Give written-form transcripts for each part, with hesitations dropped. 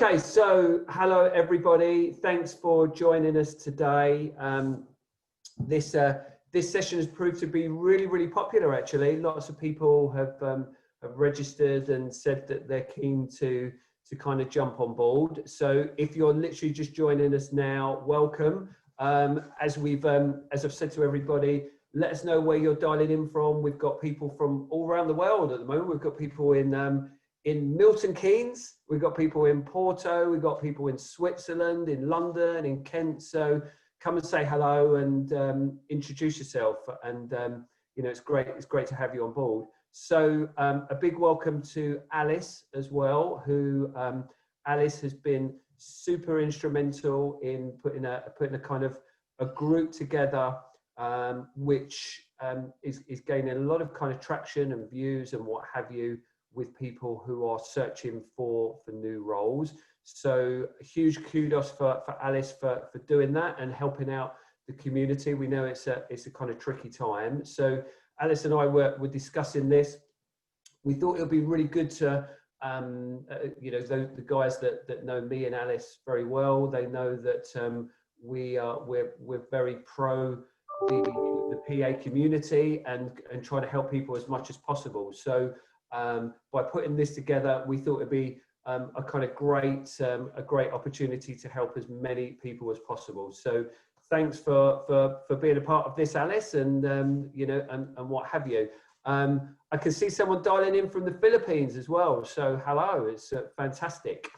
Okay, so hello everybody. Thanks for joining us today. This session has proved to be really popular. Actually, lots of people have registered and said that they're keen to kind of jump on board. So if you're literally just joining us now, welcome. As I've said to everybody, let us know where you're dialing in from. We've got people from all around the world at the moment. We've got people in Milton Keynes, we've got people in Porto, we've got people in Switzerland, in London, in Kent. So come and say hello and introduce yourself. And you know, it's great to have you on board. So a big welcome to Alice as well, who Alice has been super instrumental in putting a kind of a group together, which is gaining a lot of kind of traction and views and what have you, with people who are searching for new roles. So huge kudos for Alice for doing that and helping out the community. We know it's a kind of tricky time. So Alice and I were discussing this. We thought it would be really good to, you know, the guys that know me and Alice very well, they know that we're very pro the PA community and trying to help people as much as possible. So by putting this together, we thought it'd be a kind of a great opportunity to help as many people as possible. So thanks for being a part of this, Alice, and you know, and what have you. I can see someone dialing in from the Philippines as well. So hello, it's fantastic.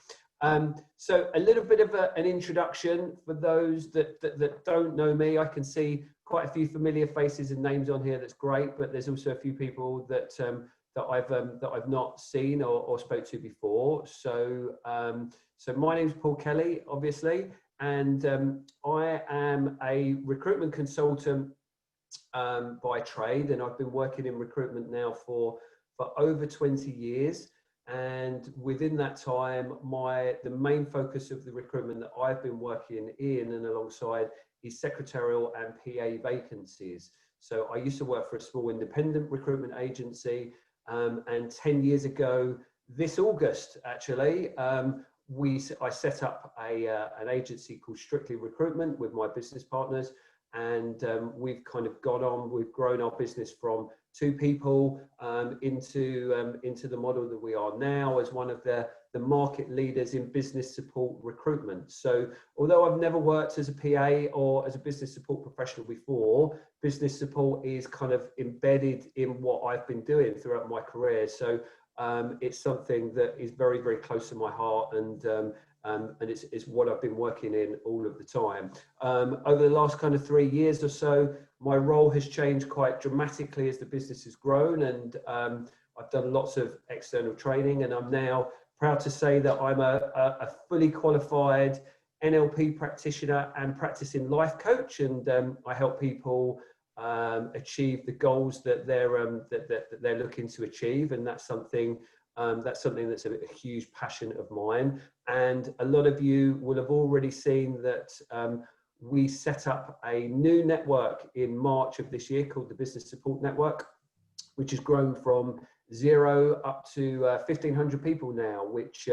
So a little bit of an introduction for those that don't know me. I can see quite a few familiar faces and names on here. That's great, but there's also a few people that I've not seen or spoke to before. So so my name's Paul Kelly, obviously, and I am a recruitment consultant by trade, and I've been working in recruitment now for over 20 years. And within that time, the main focus of the recruitment that I've been working in and alongside is secretarial and PA vacancies. So I used to work for a small independent recruitment agency. And 10 years ago, this August, actually, I set up an agency called Strictly Recruitment with my business partners. And we've kind of we've grown our business from 2 people into the model that we are now as one of the market leaders in business support recruitment. So although I've never worked as a PA or as a business support professional before, business support is kind of embedded in what I've been doing throughout my career. So it's something that is very close to my heart, and it's what I've been working in all of the time. Over the last kind of 3 years or so, my role has changed quite dramatically as the business has grown, and I've done lots of external training, and I'm now proud to say that I'm a fully qualified NLP practitioner and practicing life coach, and I help people achieve the goals that they're looking to achieve, and that's something that's a huge passion of mine. And a lot of you will have already seen that we set up a new network in March of this year called the Business Support Network, which has grown from 0 up to 1,500 people now, which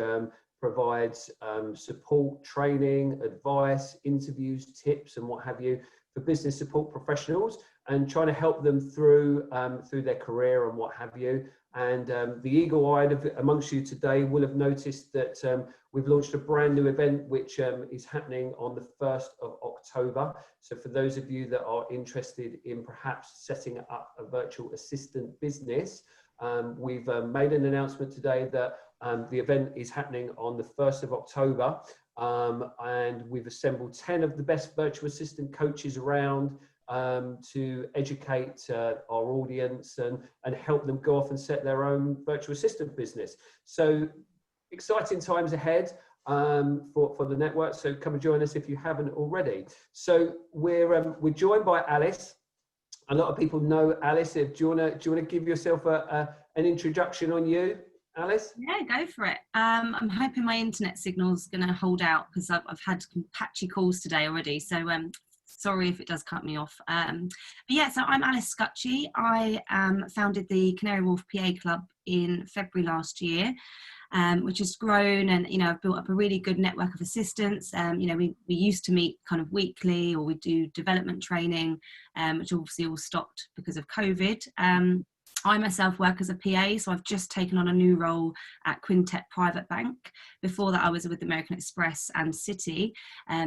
provides support, training, advice, interviews, tips, and what have you for business support professionals, and trying to help them through their career and what have you. And the eagle-eyed amongst you today will have noticed that we've launched a brand new event, which is happening on the 1st of October. So for those of you that are interested in perhaps setting up a virtual assistant business, we've made an announcement today that the event is happening on the 1st of October. And we've assembled 10 of the best virtual assistant coaches around to educate our audience and help them go off and set their own virtual assistant business. So exciting times ahead for the network. So come and join us if you haven't already. So we're joined by Alice. A lot of people know Alice. Do you want to give yourself an introduction on you, Alice? Yeah, go for it. I'm hoping my internet signal's going to hold out because I've had patchy calls today already. So sorry if it does cut me off. But yeah, so I'm Alice Scutchey. I founded the Canary Wharf PA Club in February last year. Which has grown, and I've built up a really good network of assistants. We used to meet kind of weekly, or we do development training, which obviously all stopped because of COVID. I myself work as a PA, so I've just taken on a new role at Quintet Private Bank. Before that, I was with American Express and Citi,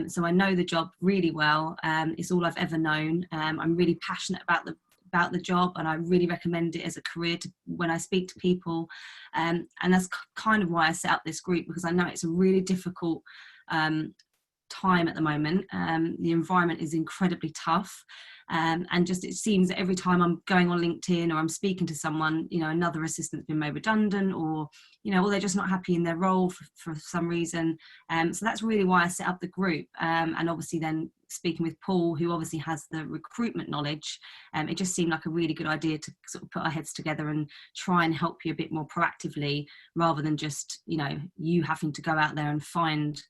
so I know the job really well. It's all I've ever known. I'm really passionate about the job, and I really recommend it as a career when I speak to people, and that's kind of why I set up this group, because I know it's a really difficult time at the moment. The environment is incredibly tough, and just it seems that every time I'm going on LinkedIn or I'm speaking to someone, another assistant's been made redundant, or they're just not happy in their role for some reason. So that's really why I set up the group, and obviously then speaking with Paul, who obviously has the recruitment knowledge, it just seemed like a really good idea to sort of put our heads together and try and help you a bit more proactively, rather than just you having to go out there and find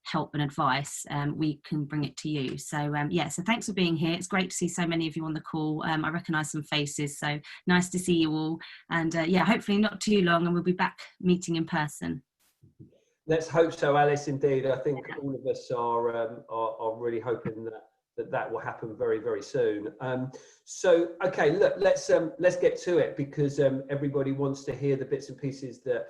help and advice. We can bring it to you. So so thanks for being here. It's great to see so many of you on the call. I recognise some faces, so nice to see you all, and hopefully not too long and we'll be back meeting in person. Let's hope so, Alice. Indeed, I think all of us are really hoping that will happen very, very soon. So, okay, look, let's get to it, because everybody wants to hear the bits and pieces that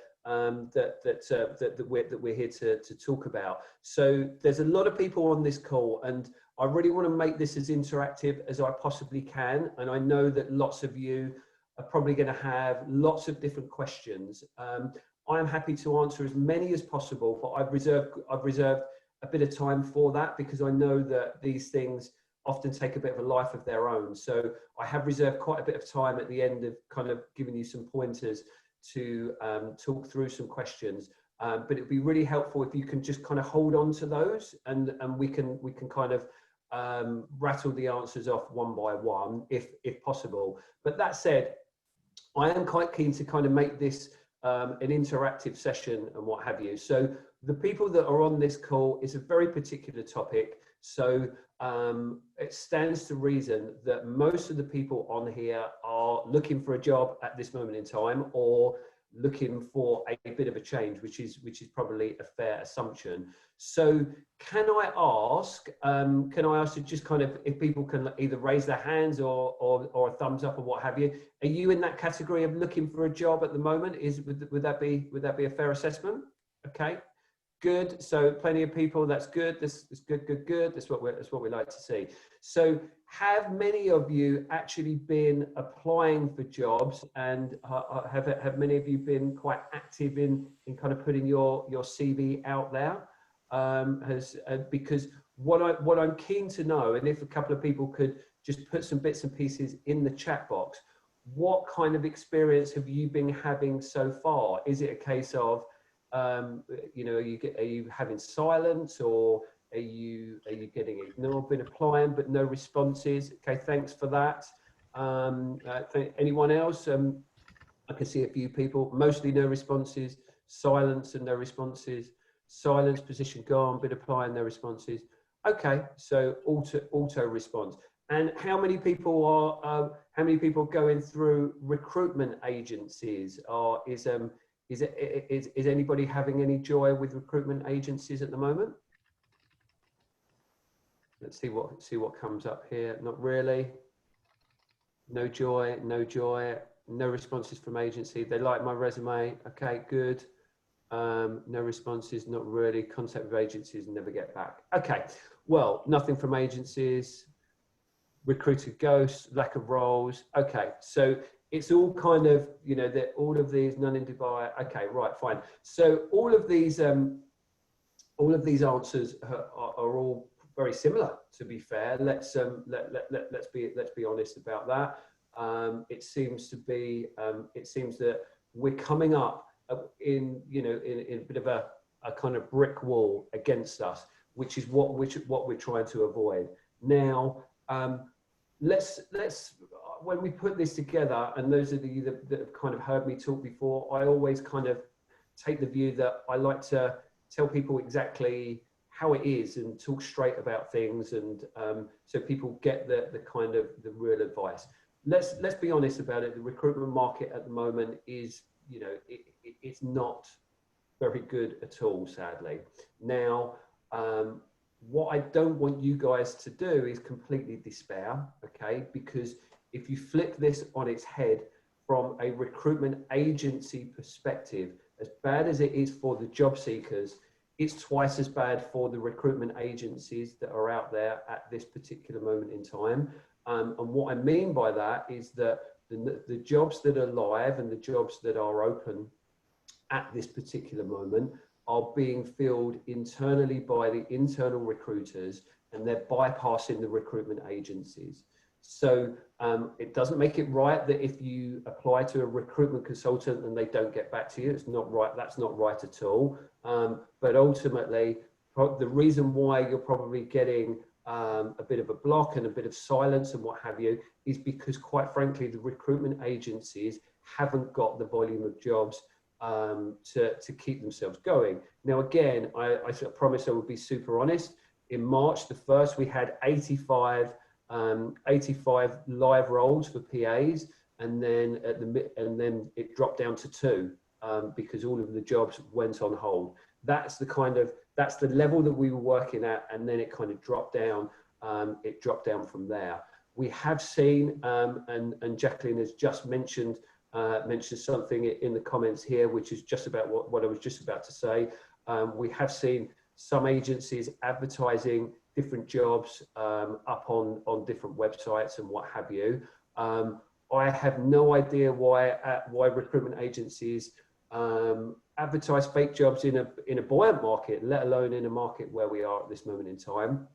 we're here to talk about. So, there's a lot of people on this call, and I really want to make this as interactive as I possibly can. And I know that lots of you are probably going to have lots of different questions. I am happy to answer as many as possible, but I've reserved a bit of time for that, because I know that these things often take a bit of a life of their own. So I have reserved quite a bit of time at the end of kind of giving you some pointers to talk through some questions. But it'd be really helpful if you can just kind of hold on to those, and we can kind of rattle the answers off one by one if possible. But that said, I am quite keen to kind of make this an interactive session and what have you. So the people that are on this call, is a very particular topic. So it stands to reason that most of the people on here are looking for a job at this moment in time, or looking for a bit of a change, which is probably a fair assumption. So can I ask to just kind of, if people can either raise their hands or a thumbs up or what have you, are you in that category of looking for a job at the moment? Would that be a fair assessment? Okay, good. So plenty of people. That's good. This is good. That's what we like to see. So have many of you actually been applying for jobs, and have many of you been quite active in kind of putting your CV out there? Because what I'm keen to know, and if a couple of people could just put some bits and pieces in the chat box, what kind of experience have you been having so far? Is it a case of are you having silence, or are you getting ignored? Been applying but no responses. Okay, thanks for that. Anyone else? I can see a few people. Mostly no responses. Silence and no responses. Silence, position gone. Been applying, no responses. Okay, so auto response. And how many people are going through recruitment agencies? Or is anybody having any joy with recruitment agencies at the moment? Let's see what comes up here. Not really. No joy, no responses from agency. They like my resume. Okay, good. No responses, not really. Contact with agencies, never get back. Okay, well, nothing from agencies. Recruited ghosts, lack of roles. Okay, so it's all kind of, that all of these, none in Dubai. Okay, right, fine. So all of these answers are all very similar, to be fair. Let's be honest about that. It seems that we're coming up in a bit of a kind of brick wall against us, which is what we're trying to avoid. Now, let's when we put this together, and those of you that have kind of heard me talk before, I always kind of take the view that I like to tell people exactly how it is and talk straight about things, and so people get the kind of the real advice. Let's be honest about it. The recruitment market at the moment is, you know, it's not very good at all, sadly. Now, what I don't want you guys to do is completely despair, okay? Because if you flip this on its head from a recruitment agency perspective, as bad as it is for the job seekers, it's twice as bad for the recruitment agencies that are out there at this particular moment in time. And what I mean by that is that the jobs that are live and the jobs that are open at this particular moment are being filled internally by the internal recruiters, and they're bypassing the recruitment agencies. So it doesn't make it right that if you apply to a recruitment consultant and they don't get back to you, it's not right. That's not right at all. But ultimately, the reason why you're probably getting a bit of a block and a bit of silence and what have you is because, quite frankly, the recruitment agencies haven't got the volume of jobs to keep themselves going. Now, again, I promised I would be super honest. In March the 1st, we had 85 live roles for PAs, and then it dropped down to 2 because all of the jobs went on hold. That's the level that we were working at, and then it kind of dropped down. It dropped down from there. We have seen, and Jacqueline has just mentioned something in the comments here, which is just about what I was just about to say. We have seen some agencies advertising different jobs up on different websites and what have you. I have no idea why recruitment agencies advertise fake jobs in a buoyant market, let alone in a market where we are at this moment in time.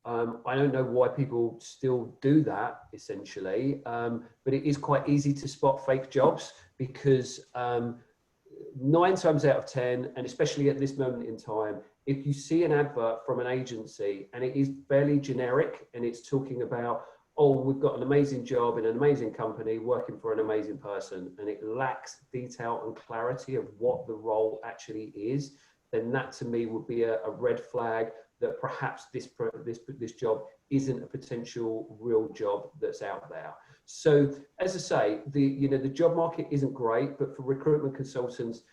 I don't know why people still do that, essentially, but it is quite easy to spot fake jobs because 9 times out of 10, and especially at this moment in time, if you see an advert from an agency and it is fairly generic and it's talking about, oh, we've got an amazing job in an amazing company working for an amazing person, and it lacks detail and clarity of what the role actually is, then that to me would be a red flag that perhaps this job isn't a potential real job that's out there. So as I say, the job market isn't great, but for recruitment consultants,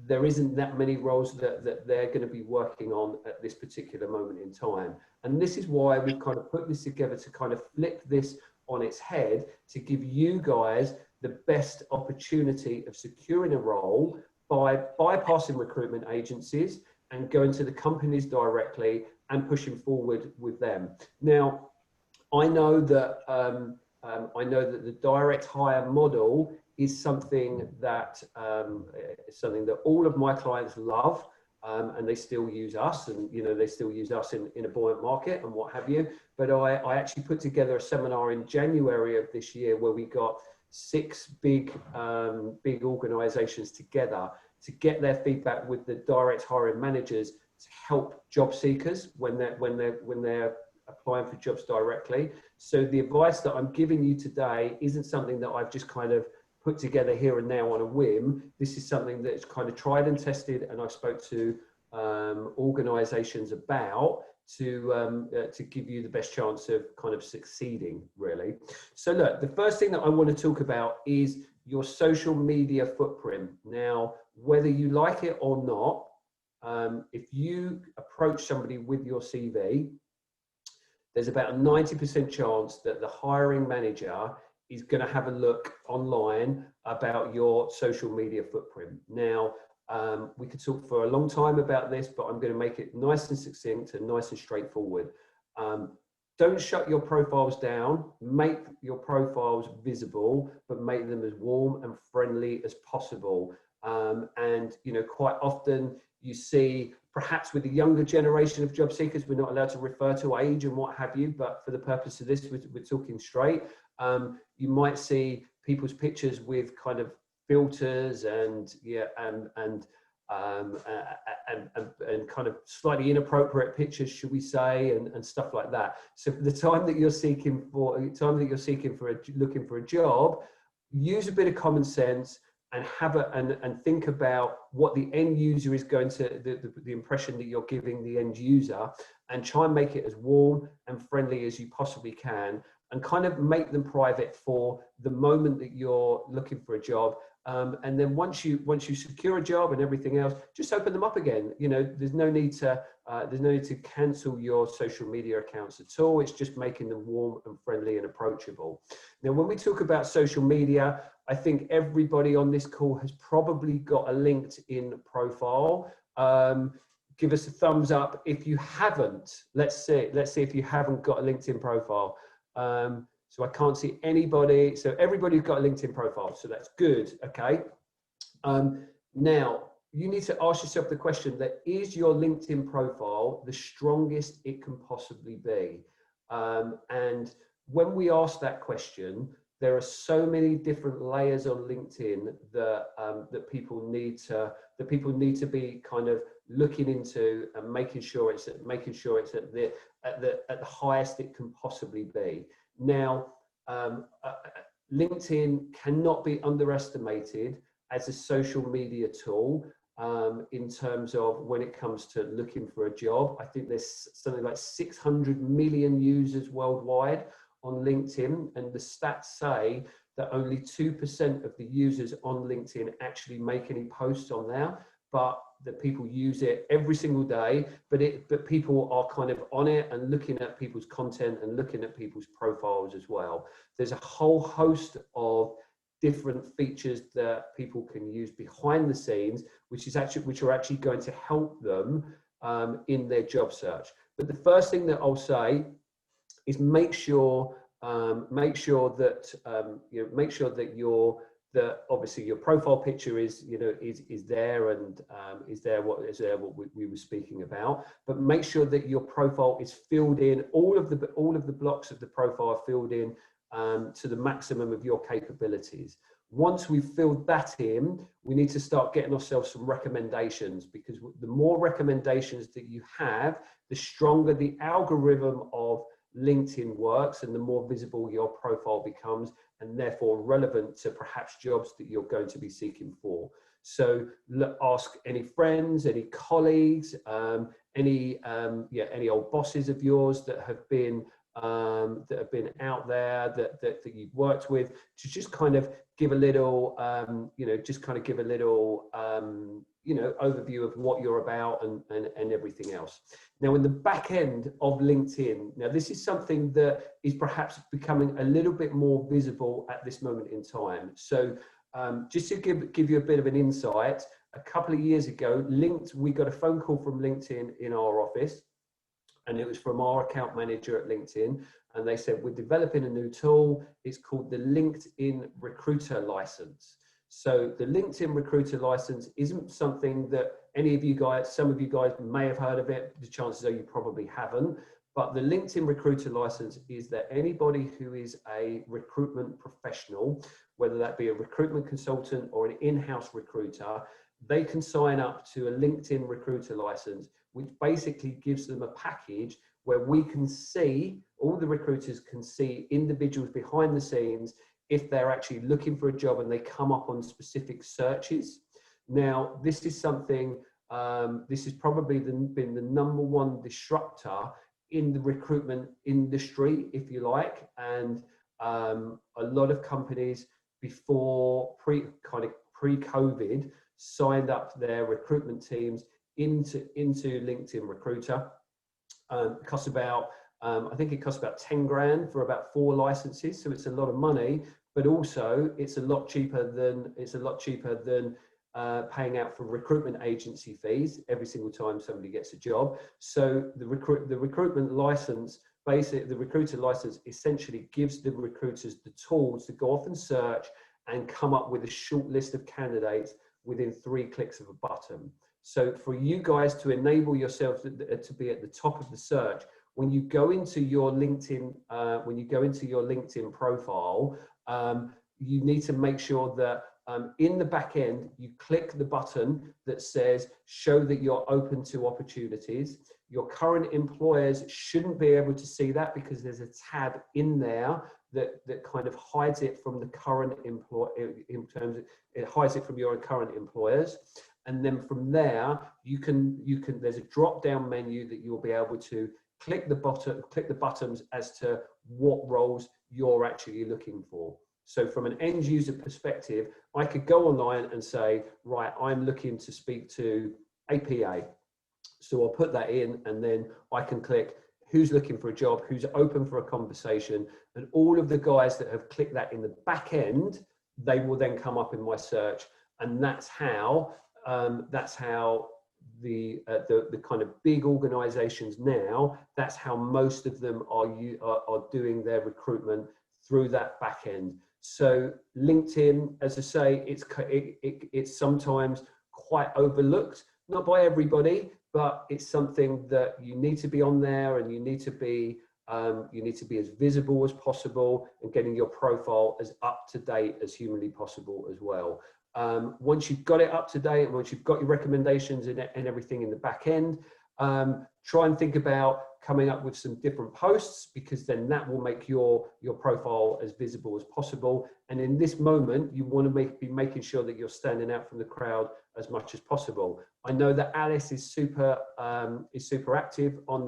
there isn't that many roles that they're going to be working on at this particular moment in time. And this is why we've kind of put this together to kind of flip this on its head, to give you guys the best opportunity of securing a role by bypassing recruitment agencies and going to the companies directly and pushing forward with them. Now, I know that the direct hire model is something that all of my clients love, and they still use us, and they still use us in a buoyant market and what have you. But I actually put together a seminar in January of this year where we got 6 big organizations together to get their feedback with the direct hiring managers to help job seekers when they're applying for jobs directly. So the advice that I'm giving you today isn't something that I've just kind of put together here and now on a whim. This is something that's kind of tried and tested, and I've spoke to organizations about to give you the best chance of kind of succeeding, really. So look, the first thing that I want to talk about is your social media footprint. Now, whether you like it or not, if you approach somebody with your CV, there's about a 90% chance that the hiring manager is going to have a look online about your social media footprint. Now, we could talk for a long time about this, but I'm going to make it nice and succinct and nice and straightforward. Don't shut your profiles down. Make your profiles visible, but make them as warm and friendly as possible. And quite often you see, perhaps with the younger generation of job seekers, we're not allowed to refer to age and what have you, but for the purpose of this, we're talking straight. You might see people's pictures with kind of filters and kind of slightly inappropriate pictures, should we say, and stuff like that. So for the time that you're looking for a job, use a bit of common sense and and think about what the end user is going to, the impression that you're giving the end user, and try and make it as warm and friendly as you possibly can, and kind of make them private for the moment that you're looking for a job. And then once you secure a job and everything else, just open them up again. You know, there's no need to cancel your social media accounts at all. It's just making them warm and friendly and approachable. Now, when we talk about social media, I think everybody on this call has probably got a LinkedIn profile. Give us a thumbs up if you haven't. Let's see if you haven't got a LinkedIn profile. So I can't see anybody. So everybody's got a LinkedIn profile. So that's good. Okay. Now you need to ask yourself the question: that is your LinkedIn profile the strongest it can possibly be? And when we ask that question, there are so many different layers on LinkedIn that people need to be kind of looking into and making sure it's at the highest it can possibly be. Now, LinkedIn cannot be underestimated as a social media tool in terms of when it comes to looking for a job. I think there's something like 600 million users worldwide on LinkedIn, and the stats say that only 2% of the users on LinkedIn actually make any posts on there, but that people use it every single day, but people are kind of on it and looking at people's content and looking at people's profiles as well. There's a whole host of different features that people can use behind the scenes, which are actually going to help them in their job search. But the first thing that I'll say is make sure that obviously your profile picture is there and is there what we were speaking about, but make sure that your profile is filled in, all of the blocks of the profile are filled in to the maximum of your capabilities. Once we've filled that in, we need to start getting ourselves some recommendations, because the more recommendations that you have, the stronger the algorithm of LinkedIn works and the more visible your profile becomes, and therefore relevant to perhaps jobs that you're going to be seeking for. So ask any friends, any colleagues, any old bosses of yours that have been out there that you've worked with, to just kind of give a little overview of what you're about and everything else. Now, in the back end of LinkedIn, now this is something that is perhaps becoming a little bit more visible at this moment in time. So just to give you a bit of an insight, a couple of years ago, we got a phone call from LinkedIn in our office, and it was from our account manager at LinkedIn, and they said, we're developing a new tool. It's called the LinkedIn Recruiter License. So the LinkedIn Recruiter License isn't something that some of you guys may have heard of it. The chances are you probably haven't. But the LinkedIn Recruiter License is that anybody who is a recruitment professional, whether that be a recruitment consultant or an in-house recruiter, they can sign up to a LinkedIn Recruiter License, which basically gives them a package where all the recruiters can see individuals behind the scenes if they're actually looking for a job and they come up on specific searches. Now, this is something, this has probably been the number one disruptor in the recruitment industry, if you like. And a lot of companies pre-COVID signed up their recruitment teams into LinkedIn Recruiter. It costs about, I think it costs about 10 grand for about 4 licenses. So it's a lot of money, but also it's a lot cheaper than paying out for recruitment agency fees every single time somebody gets a job. So the recruitment license, basically the recruiter license, essentially gives the recruiters the tools to go off and search and come up with a short list of candidates within 3 clicks of a button. So for you guys to enable yourselves to be at the top of the search, when you go into your LinkedIn, profile, you need to make sure that in the back end, you click the button that says, show that you're open to opportunities. Your current employers shouldn't be able to see that because there's a tab in there that kind of hides it from the current employer, in terms of, it hides it from your current employers. And then from there, you can, there's a drop down menu that you'll be able to click the buttons as to what roles you're actually looking for. So from an end user perspective, I could go online and say, right, I'm looking to speak to APA. So I'll put that in, and then I can click who's looking for a job, who's open for a conversation, and all of the guys that have clicked that in the back end, they will then come up in my search. And that's how the kind of big organizations now, that's how most of them are doing their recruitment, through that back end. So LinkedIn, as I say, it's sometimes quite overlooked, not by everybody, but it's something that you need to be on there, and you need to be as visible as possible, and getting your profile as up to date as humanly possible as well. Once you've got it up to date, and once you've got your recommendations and everything in the back end, try and think about coming up with some different posts, because then that will make your profile as visible as possible. And in this moment, you want to be making sure that you're standing out from the crowd as much as possible. I know that Alice is super active on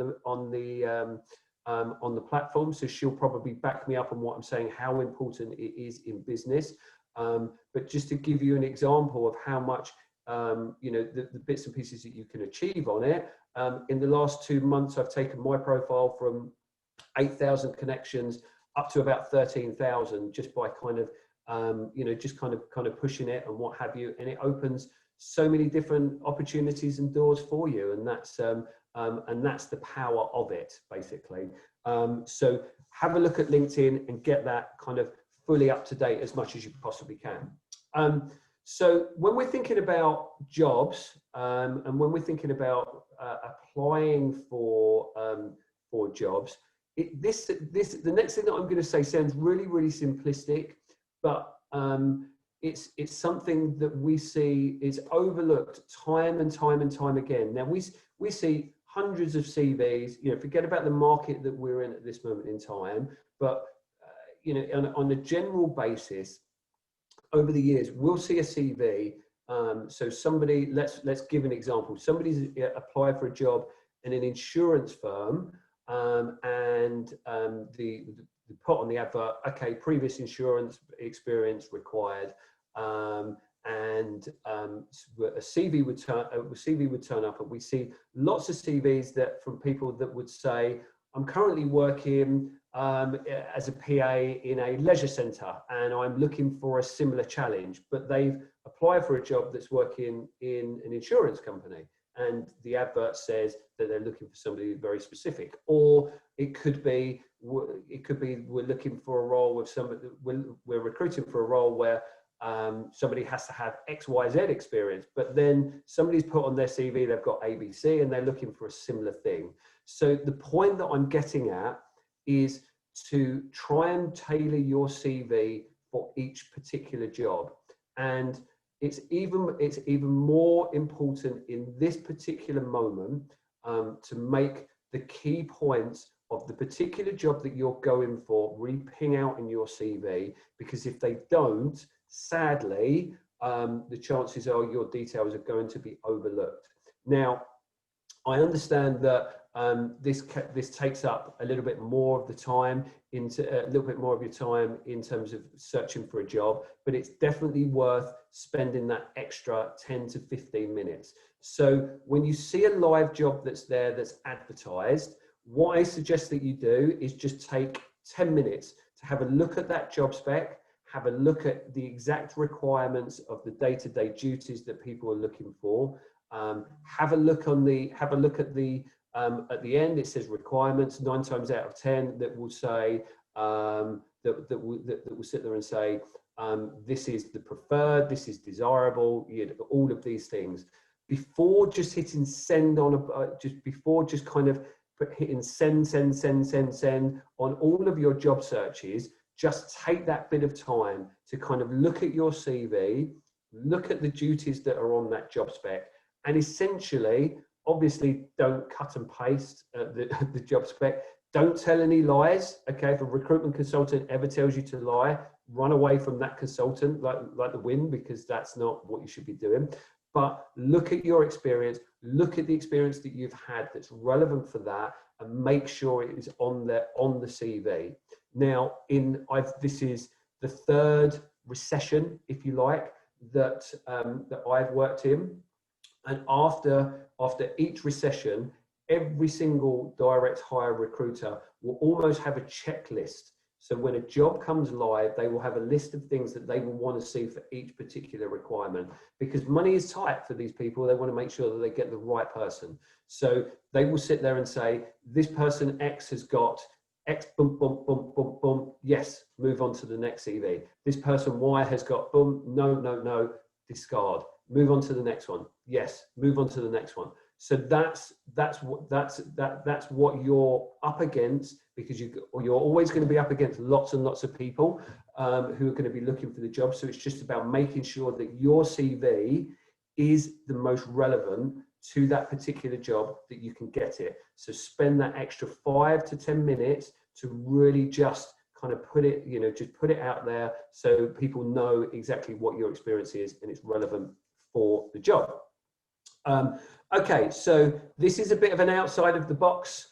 the platform, so she'll probably back me up on what I'm saying, how important it is in business. But just to give you an example of how much the bits and pieces that you can achieve on it, in the last 2 months, I've taken my profile from 8,000 connections up to about 13,000, just by kind of just kind of pushing it and what have you, and it opens so many different opportunities and doors for you, and that's the power of it, basically. So have a look at LinkedIn and get that kind of fully up to date as much as you possibly can. So when we're thinking about jobs, and when we're thinking about applying for jobs, the next thing that I'm going to say sounds really, really simplistic, but it's something that we see is overlooked time and time and time again. Now we see hundreds of CVs. Forget about the market that we're in at this moment in time, but on a general basis, over the years, we'll see a CV. So somebody, let's give an example. Somebody's applied for a job in an insurance firm, and the put on the advert, okay, previous insurance experience required, and a CV would turn up, and we see lots of CVs that from people that would say, I'm currently working as a PA in a leisure centre, and I'm looking for a similar challenge, but they've applied for a job that's working in an insurance company, and the advert says that they're looking for somebody very specific. Or it could be we're looking for a role with somebody, we're recruiting for a role where somebody has to have XYZ experience, but then somebody's put on their CV they've got ABC, and they're looking for a similar thing. So the point that I'm getting at is to try and tailor your CV for each particular job. And it's even more important in this particular moment to make the key points of the particular job that you're going for really ping out in your CV, because if they don't, sadly, the chances are your details are going to be overlooked. Now, I understand that this takes up a little bit more of the time, a little bit more of your time in terms of searching for a job, but it's definitely worth spending that extra 10 to 15 minutes. So when you see a live job that's there, that's advertised, what I suggest that you do is just take 10 minutes to have a look at that job spec, have a look at the exact requirements of the day-to-day duties that people are looking for. Have a look at the end. It says requirements. 9 times out of 10, that will say that will sit there and say this is the preferred, this is desirable. All of these things before just hitting send on before just kind of hitting send on all of your job searches. Just take that bit of time to kind of look at your CV, look at the duties that are on that job spec, and essentially, obviously, don't cut and paste the job spec. Don't tell any lies. Okay, if a recruitment consultant ever tells you to lie, run away from that consultant like the wind, because that's not what you should be doing. But look at your experience, look at the experience that you've had that's relevant for that, and make sure it is on the CV. Now, this is the third recession, if you like, that I've worked in, and after each recession, every single direct hire recruiter will almost have a checklist. So when a job comes live, they will have a list of things that they will want to see for each particular requirement, because money is tight for these people. They want to make sure that they get the right person. So they will sit there and say, this person X has got X, boom, boom, boom, boom, boom. Yes, move on to the next CV. This person Y has got boom, no, no, no, discard. Move on to the next one. Yes, move on to the next one. So that's what you're up against, because you're always going to be up against lots and lots of people who are going to be looking for the job. So it's just about making sure that your CV is the most relevant to that particular job, that you can get it. So spend that extra 5 to 10 minutes to really just kind of put it, just put it out there so people know exactly what your experience is and it's relevant for the job. Okay, so this is a bit of an outside of the box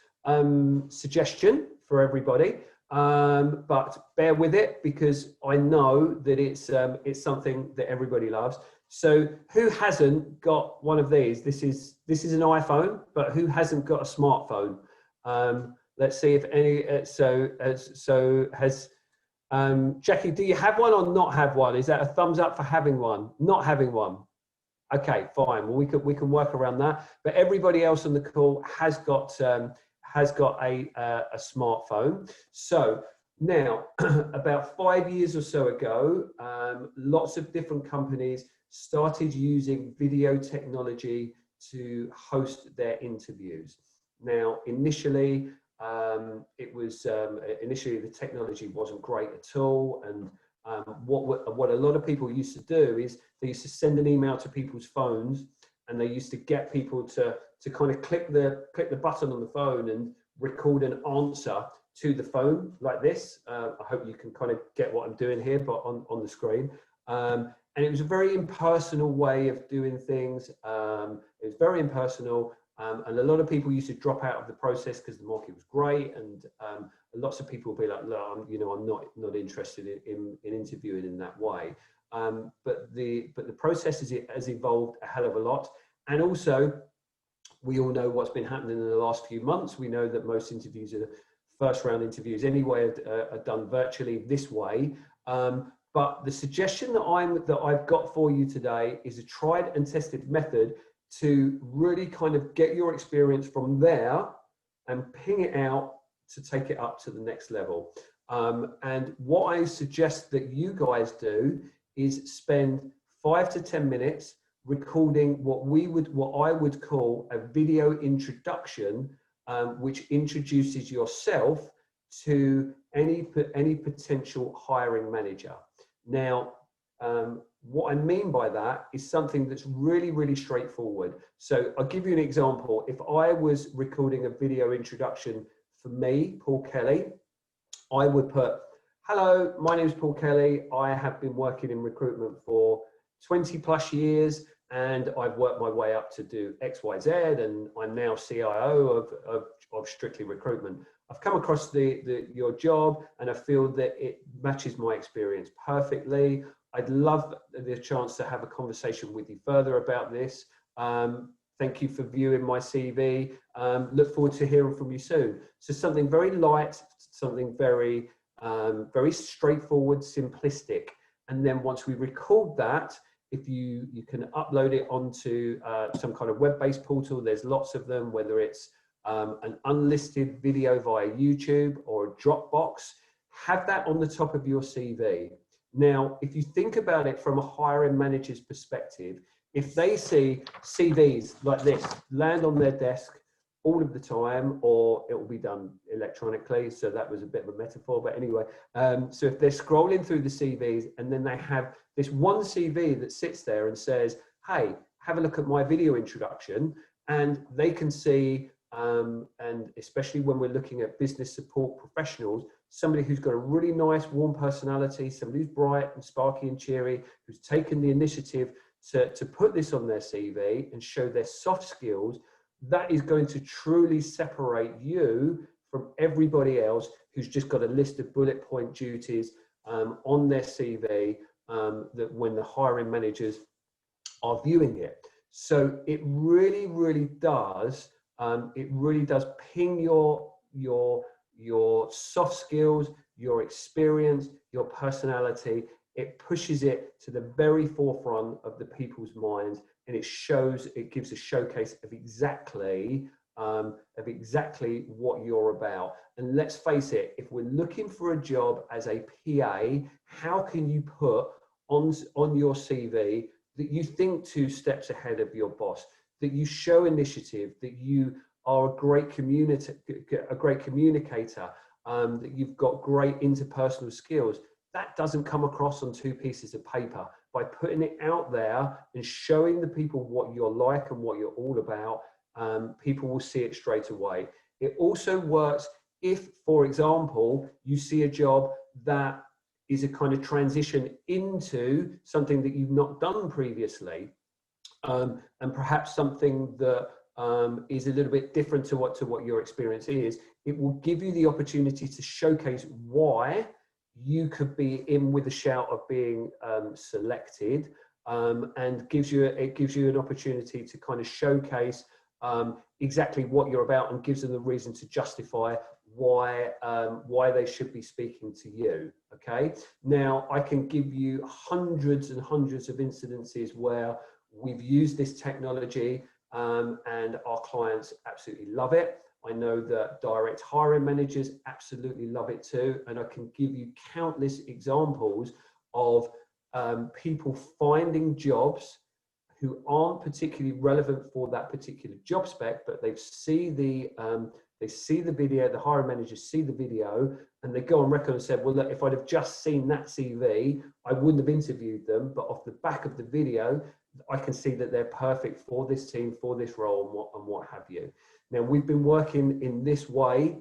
suggestion for everybody, but bear with it, because I know that it's something that everybody loves. So who hasn't got one of these? This is an iPhone, but who hasn't got a smartphone? Let's see if any. Has Jackie? Do you have one or not have one? Is that a thumbs up for having one? Not having one. Okay, fine. Well, we can work around that. But everybody else on the call has got a smartphone. So now, about 5 years or so ago, lots of different companies started using video technology to host their interviews. Now, initially, initially the technology wasn't great at all, and what a lot of people used to do is they used to send an email to people's phones, and they used to get people to kind of click the button on the phone and record an answer to the phone like this. I hope you can kind of get what I'm doing here, but on the screen. And it was a very impersonal way of doing things. It was very impersonal, and a lot of people used to drop out of the process because the market was great, and lots of people would be like, "Look, I'm not interested in interviewing in that way." But the process has evolved a hell of a lot, and also we all know what's been happening in the last few months. We know that most interviews first round interviews anyway are done virtually this way. But the suggestion that I've got for you today is a tried and tested method to really kind of get your experience from there and ping it out to take it up to the next level. And what I suggest that you guys do is spend 5 to 10 minutes recording what I would call a video introduction, which introduces yourself to any potential hiring manager. Now, what I mean by that is something that's really, really straightforward. So I'll give you an example. If I was recording a video introduction for me, Paul Kelly, I would put, "Hello, my name is Paul Kelly. I have been working in recruitment for 20 plus years, and I've worked my way up to do X, Y, Z, and I'm now CIO of Strictly Recruitment. I've come across your job, and I feel that it matches my experience perfectly. I'd love the chance to have a conversation with you further about this. Thank you for viewing my CV. Look forward to hearing from you soon." So something very light, something very, very straightforward, simplistic. And then once we record that, if you can upload it onto some kind of web-based portal, there's lots of them, whether it's an unlisted video via YouTube or a Dropbox, have that on the top of your CV. Now, if you think about it from a hiring manager's perspective, if they see CVs like this land on their desk all of the time, or it will be done electronically, so that was a bit of a metaphor, but anyway, so if they're scrolling through the CVs and then they have this one CV that sits there and says, "Hey, have a look at my video introduction," and they can see and especially when we're looking at business support professionals, somebody who's got a really nice, warm personality, somebody who's bright and sparky and cheery, who's taken the initiative to put this on their CV and show their soft skills, that is going to truly separate you from everybody else who's just got a list of bullet point duties on their CV that when the hiring managers are viewing it. So it really, really does. It really does ping your soft skills, your experience, your personality. It pushes it to the very forefront of the people's minds, and it gives a showcase of exactly what you're about. And let's face it, if we're looking for a job as a PA, how can you put on your CV that you think 2 steps ahead of your boss, that you show initiative, that you are a great communicator, that you've got great interpersonal skills? That doesn't come across on 2 pieces of paper. By putting it out there and showing the people what you're like and what you're all about, people will see it straight away. It also works if, for example, you see a job that is a kind of transition into something that you've not done previously, and perhaps something that is a little bit different to what your experience is. It will give you the opportunity to showcase why you could be in with a shout of being selected, and gives you an opportunity to kind of showcase exactly what you're about, and gives them the reason to justify why they should be speaking to you. Okay, now I can give you hundreds and hundreds of incidences where we've used this technology and our clients absolutely love it. I know that direct hiring managers absolutely love it too, and I can give you countless examples of people finding jobs who aren't particularly relevant for that particular job spec, but they see the video, the hiring managers see the video, and they go on record and said, well, look, if I'd have just seen that CV, I wouldn't have interviewed them, but off the back of the video, I can see that they're perfect for this team, for this role, and what have you. Now, we've been working in this way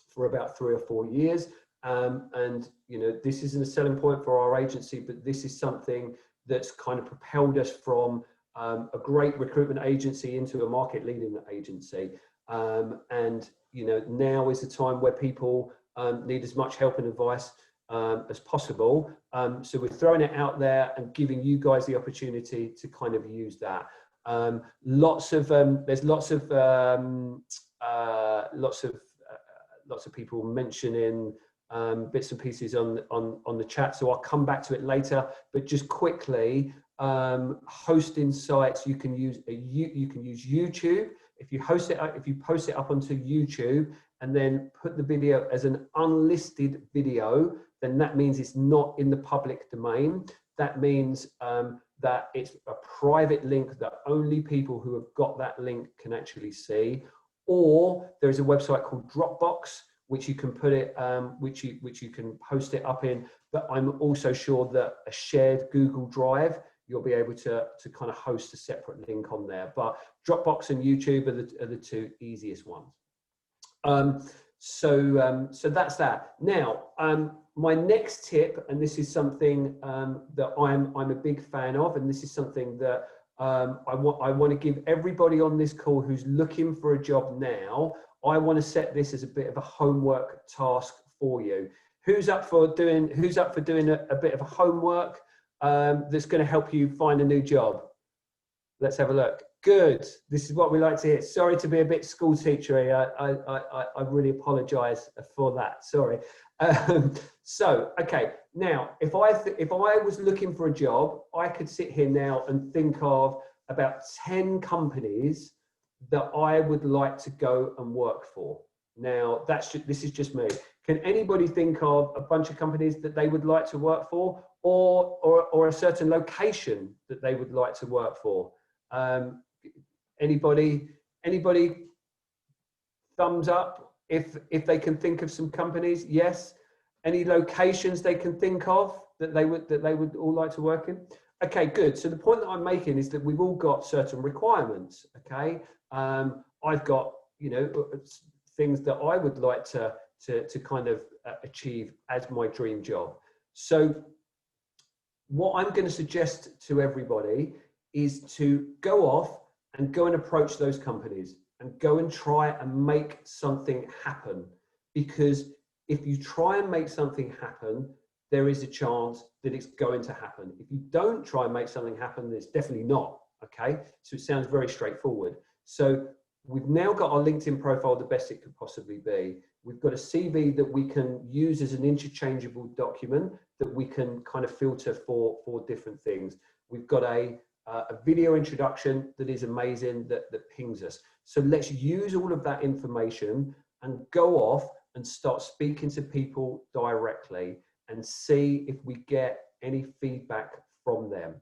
for about 3 or 4 years, and you know, this isn't a selling point for our agency, but this is something that's kind of propelled us from a great recruitment agency into a market leading agency. And you know, now is the time where people need as much help and advice as possible. So we're throwing it out there and giving you guys the opportunity to kind of use that. There's lots of people mentioning bits and pieces on the chat, so I'll come back to it later. But just quickly, hosting sites, you can use YouTube. If you post it up onto YouTube and then put the video as an unlisted video, then that means it's not in the public domain. That means that it's a private link that only people who have got that link can actually see. Or there is a website called Dropbox, which you can put it, which you can post it up in. But I'm also sure that a shared Google Drive, you'll be able to kind of host a separate link on there. But Dropbox and YouTube are the 2 easiest ones. So that's that. Now, my next tip, and this is something that I'm a big fan of, and this is something that I want to give everybody on this call who's looking for a job now. I want to set this as a bit of a homework task for you. Who's up for doing a bit of a homework that's going to help you find a new job? Let's have a look. Good. This is what we like to hear. Sorry to be a bit school teachery. I really apologise for that. Sorry. So, okay. Now, if I was looking for a job, I could sit here now and think of about 10 companies that I would like to go and work for. Now, this is just me. Can anybody think of a bunch of companies that they would like to work for, or a certain location that they would like to work for? Anybody thumbs up if they can think of some companies? Yes. Any locations they can think of that they would all like to work in? Okay, good. So the point that I'm making is that we've all got certain requirements. Okay, I've got you know, things that I would like to kind of achieve as my dream job. So what I'm going to suggest to everybody is to go off and go and approach those companies and go and try and make something happen. Because if you try and make something happen, there is a chance that it's going to happen. If you don't try and make something happen, it's definitely not. Okay, so it sounds very straightforward. So we've now got our LinkedIn profile the best it could possibly be. We've got a CV that we can use as an interchangeable document that we can kind of filter for different things. We've got a video introduction that is amazing that pings us. So let's use all of that information and go off and start speaking to people directly and see if we get any feedback from them.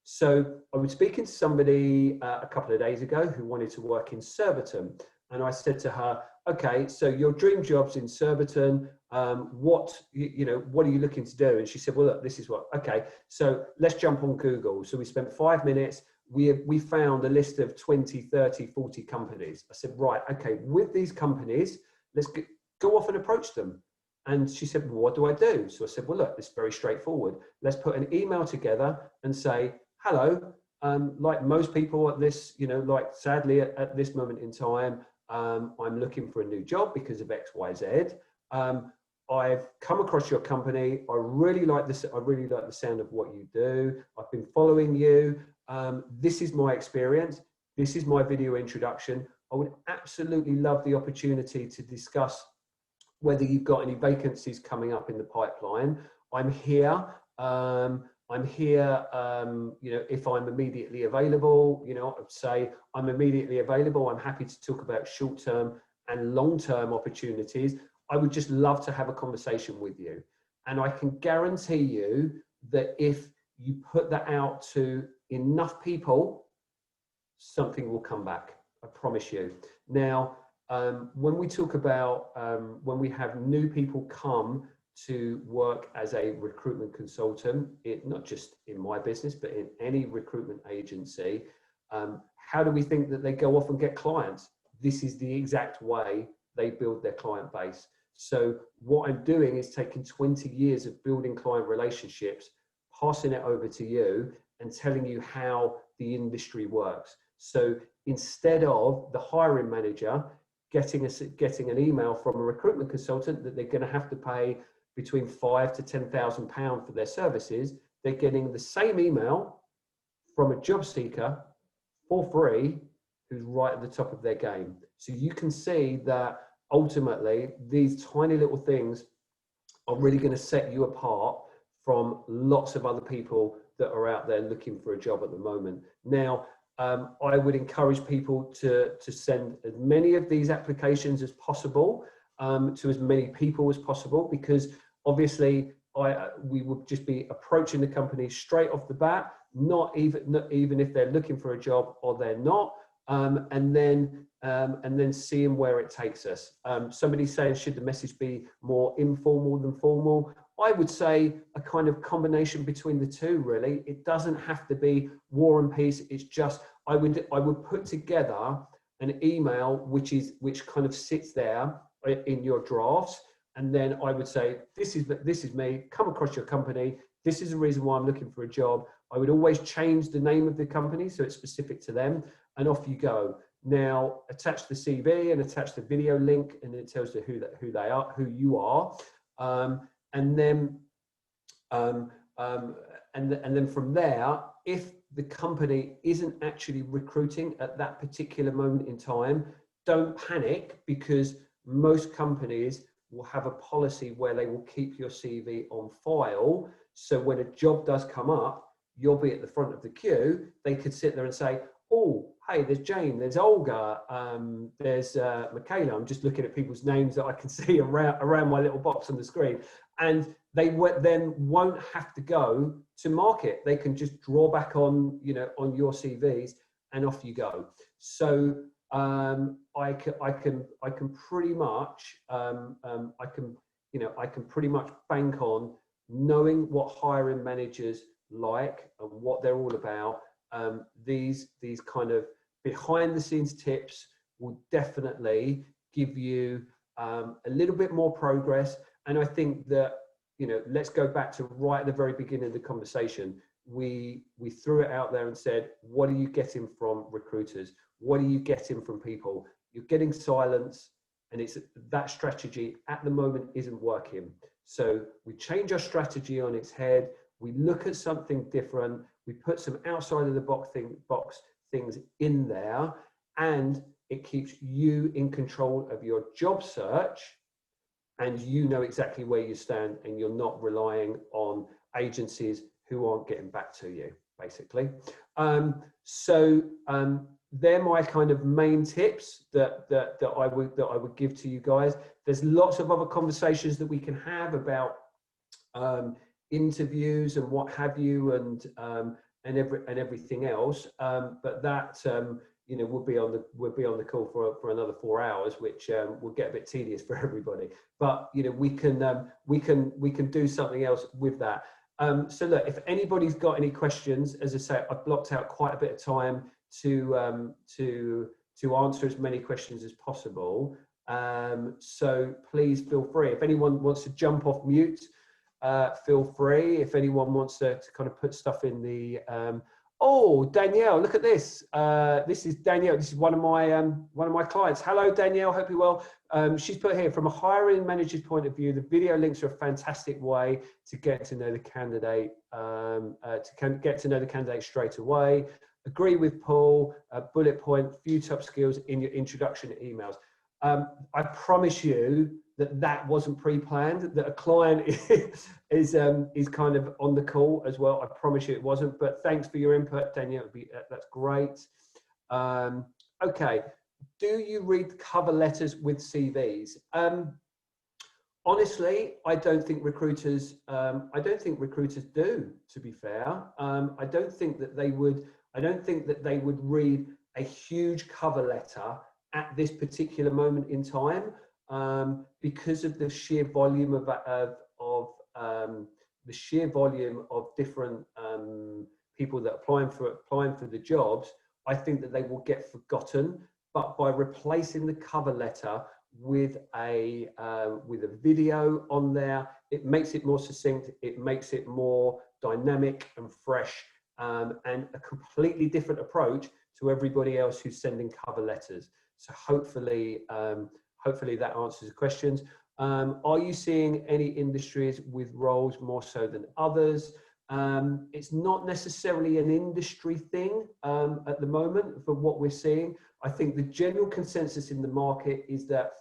So I was speaking to somebody a couple of days ago who wanted to work in Surbiton, and I said to her, okay, so your dream job's in Surbiton, what are you looking to do? And she said, well, look, this is what, okay, so let's jump on Google. So we spent 5 minutes, we found a list of 20, 30, 40 companies. I said, right, okay, with these companies, let's go off and approach them. And she said, well, what do I do? So I said, well, look, it's very straightforward. Let's put an email together and say, hello, like most people at this, like sadly at this moment in time, I'm looking for a new job because of X, Y, Z. I've come across your company. I really like this. I really like the sound of what you do. I've been following you. This is my experience. This is my video introduction. I would absolutely love the opportunity to discuss whether you've got any vacancies coming up in the pipeline. I'm here. If I'm immediately available, I'd say I'm immediately available. I'm happy to talk about short-term and long-term opportunities. I would just love to have a conversation with you. And I can guarantee you that if you put that out to enough people, something will come back. I promise you. Now, when we talk about, when we have new people come to work as a recruitment consultant, not just in my business, but in any recruitment agency, how do we think that they go off and get clients? This is the exact way they build their client base. So what I'm doing is taking 20 years of building client relationships, passing it over to you and telling you how the industry works. So instead of the hiring manager getting an email from a recruitment consultant that they're going to have to pay between £5,000 to £10,000 for their services, they're getting the same email from a job seeker for free who's right at the top of their game. So you can see that ultimately these tiny little things are really going to set you apart from lots of other people that are out there looking for a job at the moment. Now, I would encourage people to send as many of these applications as possible to as many people as possible, because obviously we would just be approaching the company straight off the bat, not even if they're looking for a job or they're not, and then seeing where it takes us. Somebody saying, should the message be more informal than formal? I would say a kind of combination between the two, really. It doesn't have to be war and peace. It's just, I would put together an email which kind of sits there in your drafts, and then I would say, this is me, come across your company, this is the reason why I'm looking for a job. I would always change the name of the company so it's specific to them, and off you go. Now attach the CV and attach the video link, and it tells you who they are, who you are, and then from there, if the company isn't actually recruiting at that particular moment in time, don't panic, because most companies will have a policy where they will keep your CV on file. So when a job does come up, you'll be at the front of the queue. They could sit there and say, oh, hey, there's Jane, there's Olga, there's Michaela. I'm just looking at people's names that I can see around my little box on the screen. And they then won't have to go to market. They can just draw back on, on your CVs, and off you go. So I can pretty much I can pretty much bank on knowing what hiring managers like and what they're all about. These kind of behind the scenes tips will definitely give you a little bit more progress. And I think that, you know, let's go back to right at the very beginning of the conversation. We threw it out there and said, what are you getting from recruiters? What are you getting from people? You're getting silence, and it's that strategy at the moment isn't working. So we change our strategy on its head. We look at something different. We put some outside of the box things in there, and it keeps you in control of your job search, and you know exactly where you stand, and you're not relying on agencies who aren't getting back to you, basically. They're my kind of main tips that I would give to you guys. There's lots of other conversations that we can have about interviews and what have you, and everything else. But that you know, we'll be on the call for another 4 hours, which will get a bit tedious for everybody. But you know, we can do something else with that. So look, if anybody's got any questions, as I say, I've blocked out quite a bit of time to answer as many questions as possible. So please feel free. If anyone wants to jump off mute, feel free. If anyone wants to kind of put stuff in the oh, Danielle, look at this. This is Danielle. This is one of my clients. Hello, Danielle. Hope you're well. She's put here, from a hiring manager's point of view, the video links are a fantastic way to get to know the candidate. Get to know the candidate straight away. Agree with Paul. Bullet point, few top skills in your introduction emails. I promise you that wasn't pre-planned, that a client is kind of on the call as well. I promise you it wasn't, but thanks for your input, Danielle. That's great. Okay, do you read cover letters with CVs? Honestly, I don't think recruiters do, to be fair. I don't think that they would read a huge cover letter at this particular moment in time, because of the sheer volume of different people that are applying for the jobs. I think that they will get forgotten. But by replacing the cover letter with a video on there, it makes it more succinct. It makes it more dynamic and fresh, and a completely different approach to everybody else who's sending cover letters. So hopefully that answers the questions. Are you seeing any industries with roles more so than others? It's not necessarily an industry thing at the moment for what we're seeing. I think the general consensus in the market is that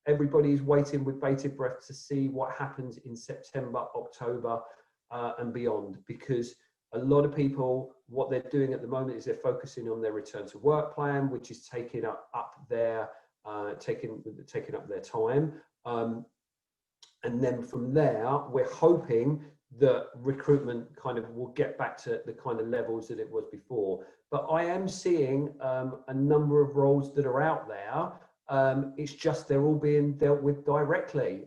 everybody is waiting with bated breath to see what happens in September, October, and beyond, because a lot of people, what they're doing at the moment is they're focusing on their return to work plan, which is taking up their time. And then from there, we're hoping that recruitment kind of will get back to the kind of levels that it was before. But I am seeing a number of roles that are out there. It's just they're all being dealt with directly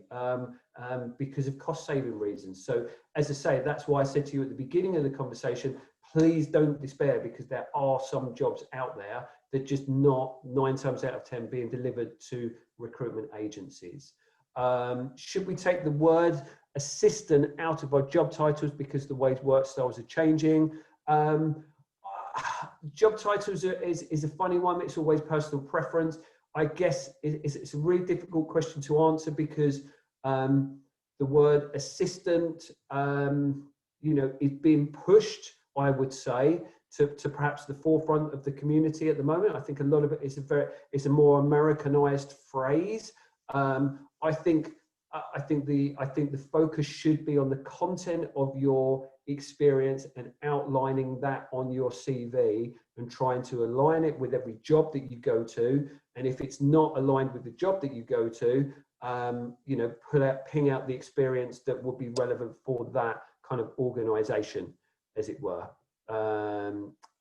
because of cost saving reasons. So as I say, that's why I said to you at the beginning of the conversation, please don't despair, because there are some jobs out there that just not 9 times out of 10 being delivered to recruitment agencies. Should we take the word assistant out of our job titles because the way work styles are changing? Job titles is a funny one. It's always personal preference. I guess it's a really difficult question to answer, because the word assistant, is being pushed, I would say, to perhaps the forefront of the community at the moment. I think a lot of it is it's a more Americanized phrase. I think the focus should be on the content of your experience and outlining that on your CV and trying to align it with every job that you go to. And if it's not aligned with the job that you go to, ping out the experience that would be relevant for that kind of organization, as it were.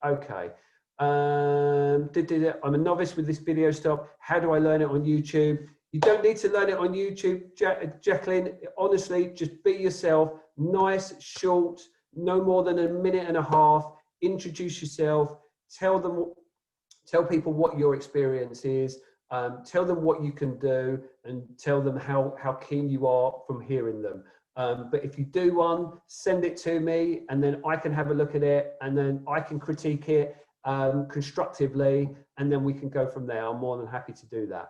Okay. I'm a novice with this video stuff. How do I learn it on YouTube? You don't need to learn it on YouTube, Jacqueline. Honestly, just be yourself. Nice, short, no more than a minute and a half. Introduce yourself. Tell people what your experience is. Tell them what you can do and tell them how keen you are from hearing them. But if you do one, send it to me and then I can have a look at it and then I can critique it constructively and then we can go from there. I'm more than happy to do that.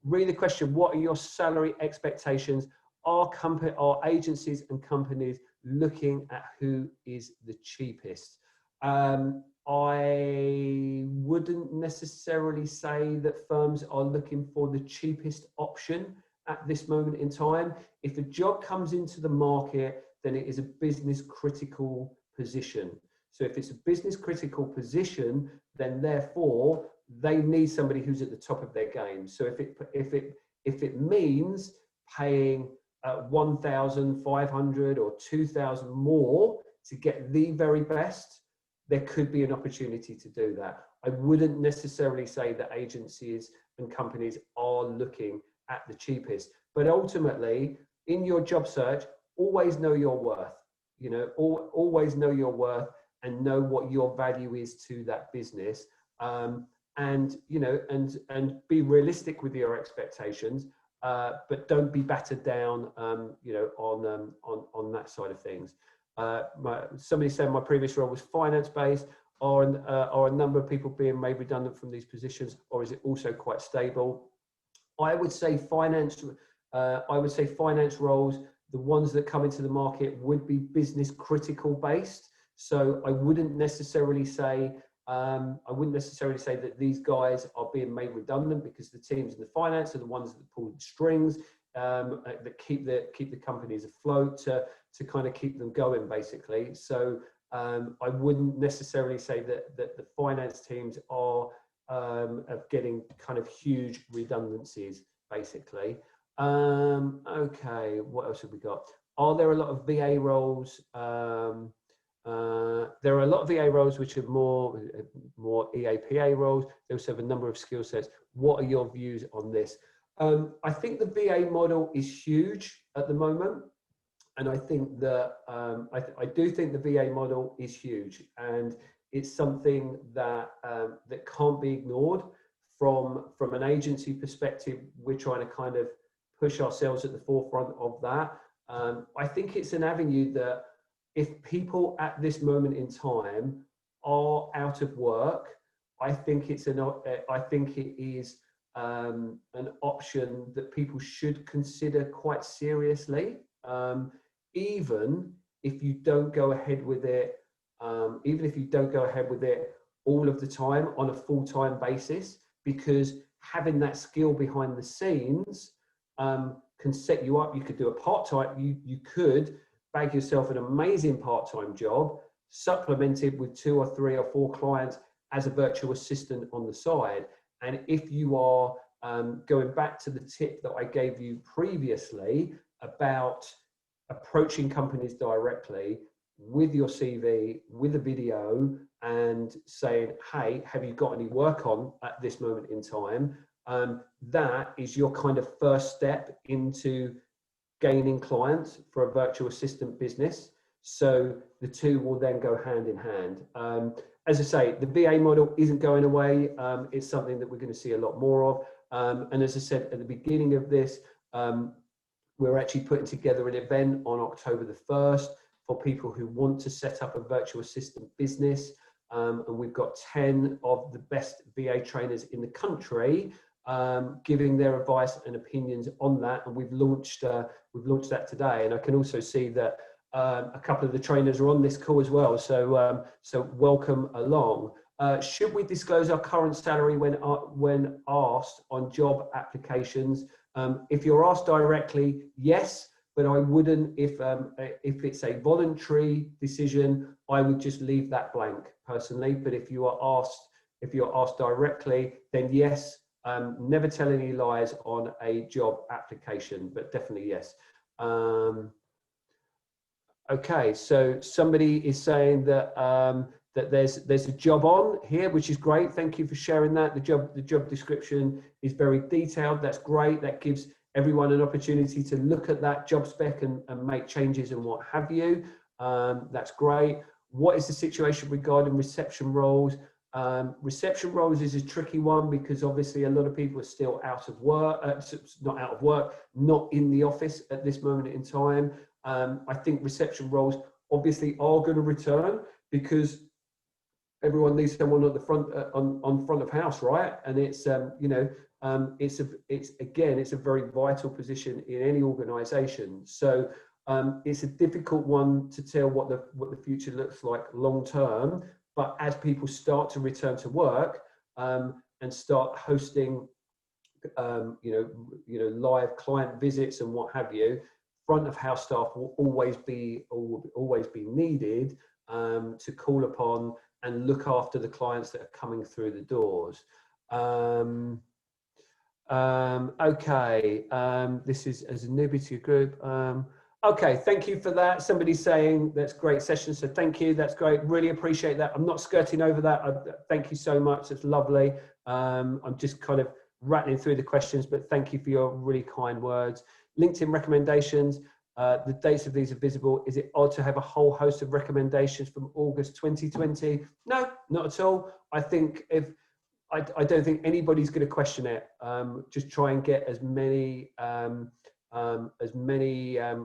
Really the question, what are your salary expectations? Are agencies and companies looking at who is the cheapest? I wouldn't necessarily say that firms are looking for the cheapest option at this moment in time. If a job comes into the market, then it is a business critical position. So if it's a business critical position, then therefore they need somebody who's at the top of their game. So if it means paying 1,500 or 2,000 more to get the very best, there could be an opportunity to do that. I wouldn't necessarily say that agencies and companies are looking at the cheapest, but ultimately in your job search, always know your worth, you know, always know your worth and know what your value is to that business. And, you know, and be realistic with your expectations, but don't be battered down, you know, on that side of things. Somebody said my previous role was finance-based. Are a number of people being made redundant from these positions, or is it also quite stable? I would say finance roles, the ones that come into the market, would be business critical based. So I wouldn't necessarily say that these guys are being made redundant, because the teams in the finance are the ones that pull the strings, that keep the companies afloat to kind of keep them going, basically. So I wouldn't necessarily say that the finance teams are getting kind of huge redundancies, basically. Okay, what else have we got? Are there a lot of VA roles? There are a lot of VA roles which are more EAPA roles. They also have a number of skill sets. What are your views on this? I think the VA model is huge at the moment. And I think that I do think the VA model is huge, and it's something that that can't be ignored. From an agency perspective, we're trying to kind of push ourselves at the forefront of that. I think it's an avenue that if people at this moment in time are out of work, I think it is an option that people should consider quite seriously. Even if you don't go ahead with it, all of the time on a full-time basis, because having that skill behind the scenes can set you up. You could do a part-time, you could bag yourself an amazing part-time job, supplemented with 2 or 3 or 4 clients as a virtual assistant on the side. And if you are going back to the tip that I gave you previously about approaching companies directly with your CV, with a video, and saying, hey, have you got any work on at this moment in time? That is your kind of first step into gaining clients for a virtual assistant business. So the two will then go hand in hand. As I say, the VA model isn't going away. It's something that we're going to see a lot more of. And as I said at the beginning of this, we're actually putting together an event on October the 1st for people who want to set up a virtual assistant business. And we've got 10 of the best VA trainers in the country giving their advice and opinions on that. And we've launched that today. And I can also see that a couple of the trainers are on this call as well. So welcome along. Should we disclose our current salary when asked on job applications? If you're asked directly, yes, but I wouldn't. If it's a voluntary decision, I would just leave that blank personally. But if you're asked directly, then yes. Never tell any lies on a job application, but definitely yes. Okay, so somebody is saying that that there's a job on here, which is great. Thank you for sharing that. The job description is very detailed. That's great. That gives everyone an opportunity to look at that job spec and make changes and what have you. That's great. What is the situation regarding reception roles? Reception roles is a tricky one because obviously a lot of people are still out of work, not out of work, not in the office at this moment in time. I think reception roles obviously are going to return because everyone needs someone at the front on front of house, right? And it's it's a very vital position in any organisation. So it's a difficult one to tell what the future looks like long term. But as people start to return to work and start hosting, live client visits and what have you, front of house staff will always be needed to call upon and look after the clients that are coming through the doors. Okay, this is as a newbie to your group. Okay, thank you for that. Somebody's saying that's great session, so thank you. That's great. Really appreciate that. I'm not skirting over that. Thank you so much. It's lovely. I'm just kind of rattling through the questions, but thank you for your really kind words. LinkedIn recommendations. The dates of these are visible. Is it odd to have a whole host of recommendations from August 2020? No, not at all. I think I don't think anybody's going to question it. Just try and get as many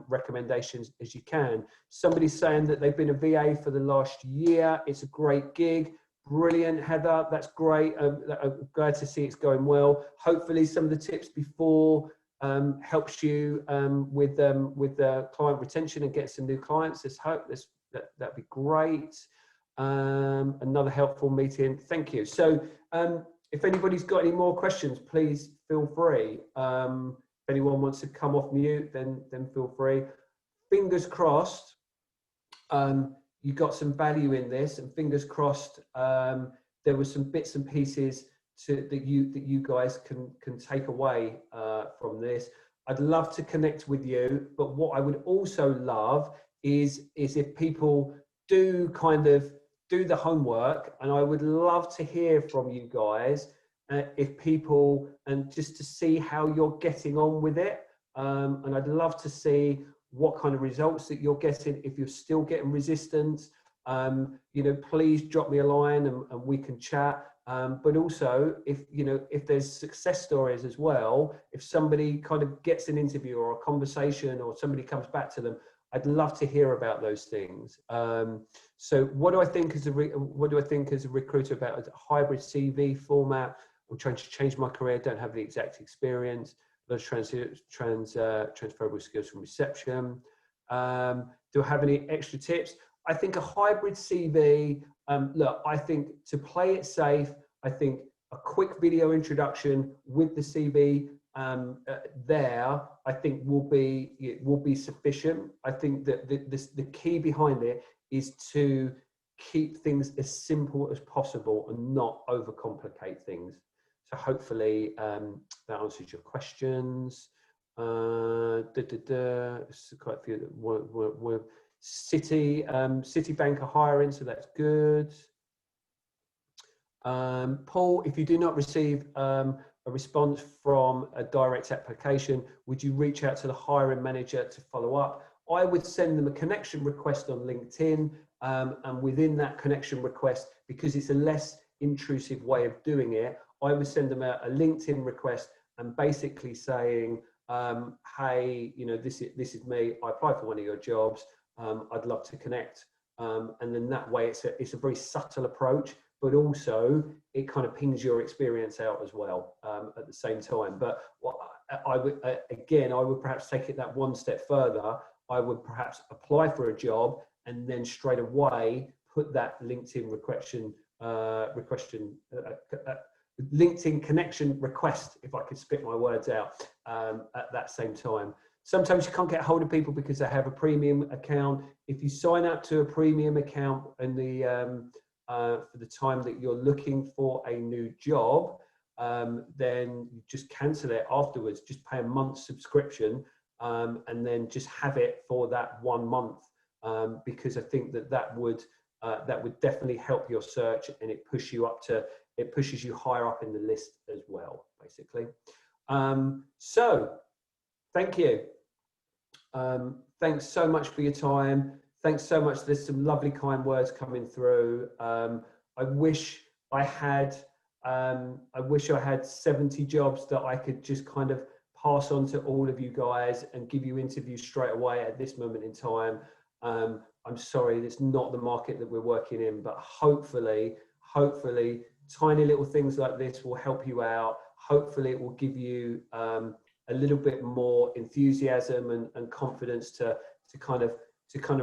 recommendations as you can. Somebody's saying that they've been a VA for the last year. It's a great gig. Brilliant, Heather. That's great. I'm glad to see it's going well. Hopefully some of the tips before helps you with client retention and get some new clients. Let's hope that'd be great. Another helpful meeting. Thank you. So if anybody's got any more questions, please feel free. If anyone wants to come off mute, then feel free. Fingers crossed, you got some value in this, and fingers crossed there were some bits and pieces that you guys can take away from this. I'd love to connect with you, but what I would also love is if people do kind of do the homework, and I would love to hear from you guys if people, and just to see how you're getting on with it. And I'd love to see what kind of results that you're getting. If you're still getting resistance, please drop me a line and we can chat. But also, if there's success stories as well, if somebody kind of gets an interview or a conversation or somebody comes back to them, I'd love to hear about those things. So what do I think as a recruiter about a hybrid CV format? I'm trying to change my career, don't have the exact experience. Those transferable skills from reception. Do I have any extra tips? I think a hybrid CV, look, I think to play it safe, I think a quick video introduction with the CV there, I think will be sufficient. I think that the key behind it is to keep things as simple as possible and not overcomplicate things. So hopefully that answers your questions. It's quite a few. We're Citibank are hiring, so that's good. Paul, if you do not receive a response from a direct application, would you reach out to the hiring manager to follow up? I would send them a connection request on LinkedIn, and within that connection request, because it's a less intrusive way of doing it, I would send them a LinkedIn request and basically saying, hey, this is me, I applied for one of your jobs, I'd love to connect. And then that way it's a very subtle approach, but also it kind of pings your experience out as well at the same time. But what I would perhaps take it that one step further. I would perhaps apply for a job and then straight away put that LinkedIn LinkedIn connection request, if I could spit my words out, at that same time. Sometimes you can't get hold of people because they have a premium account. If you sign up to a premium account and for the time that you're looking for a new job, then you just cancel it afterwards. Just pay a month's subscription and then just have it for that 1 month, because I think that would definitely help your search, and it pushes you higher up in the list as well, basically. So thank you. Thanks so much for your time. Thanks so much. There's some lovely kind words coming through. I wish I wish I had 70 jobs that I could just kind of pass on to all of you guys and give you interviews straight away at this moment in time. I'm sorry, it's not the market that we're working in, but hopefully, tiny little things like this will help you out. Hopefully it will give you a little bit more enthusiasm and confidence to kind of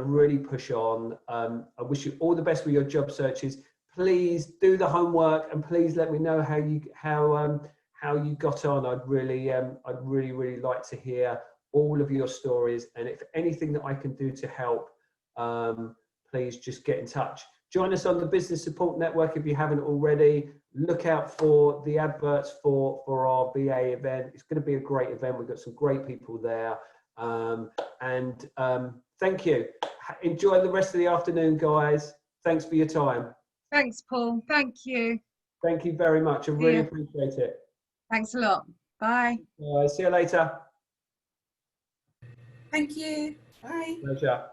really push on. I wish you all the best with your job searches. Please do the homework and please let me know how you got on. I'd really like to hear all of your stories, and if anything that I can do to help, please just get in touch. Join us on the Business Support Network if you haven't already. Look out for the adverts for our BA event. It's going to be a great event. We've got some great people there. Thank you. Enjoy the rest of the afternoon, guys. Thanks for your time. Thanks, Paul. Thank you. Thank you very much. I really appreciate it. Thanks a lot. Bye. See you later. Thank you. Bye. Pleasure.